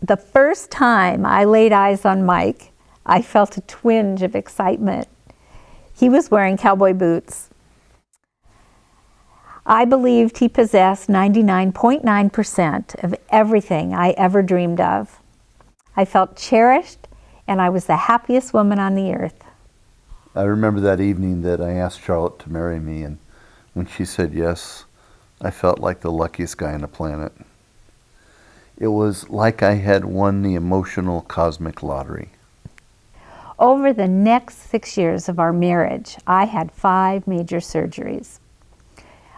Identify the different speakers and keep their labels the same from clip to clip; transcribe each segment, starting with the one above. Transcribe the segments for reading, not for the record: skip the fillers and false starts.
Speaker 1: The first time I laid eyes on Mike, I felt a twinge of excitement. He was wearing cowboy boots. I believed he possessed 99.9% of everything I ever dreamed of. I felt cherished, and I was the happiest woman on the earth.
Speaker 2: I remember that evening that I asked Charlotte to marry me, and when she said yes, I felt like the luckiest guy on the planet. It was like I had won the emotional cosmic lottery.
Speaker 1: Over the next 6 years of our marriage, I had 5 major surgeries.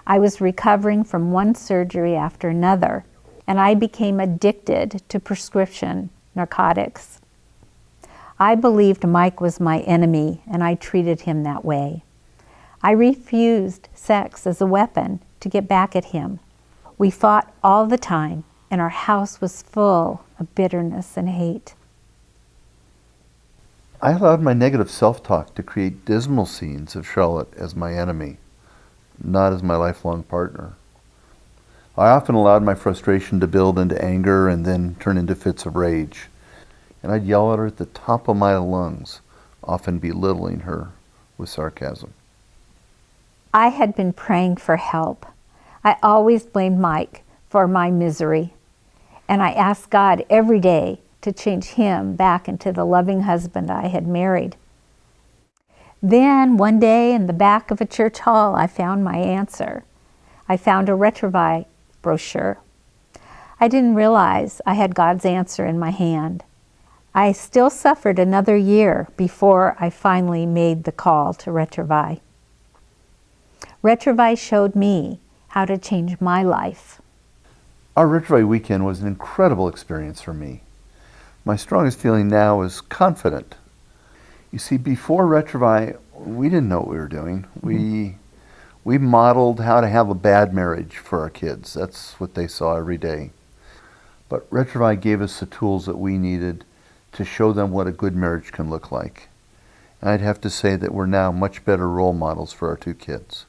Speaker 1: I was recovering from one surgery after another, and I became addicted to prescription narcotics. I believed Mike was my enemy, and I treated him that way. I refused sex as a weapon to get back at him. We fought all the time, and our house was full of bitterness and hate.
Speaker 2: I allowed my negative self-talk to create dismal scenes of Charlotte as my enemy, not as my lifelong partner. I often allowed my frustration to build into anger and then turn into fits of rage. And I'd yell at her at the top of my lungs, often belittling her with sarcasm.
Speaker 1: I had been praying for help. I always blamed Mike for my misery, and I asked God every day to change him back into the loving husband I had married. Then one day in the back of a church hall, I found my answer. I found a Retrouvaille brochure. I didn't realize I had God's answer in my hand. I still suffered another year before I finally made the call to Retrouvaille. Retrouvaille showed me how to change my life.
Speaker 2: Our Retrouvaille weekend was an incredible experience for me. My strongest feeling now is confident. You see, before Retrouvaille, we didn't know what we were doing. We modeled how to have a bad marriage for our kids. That's what they saw every day. But Retrouvaille gave us the tools that we needed to show them what a good marriage can look like. And I'd have to say that we're now much better role models for our 2 kids.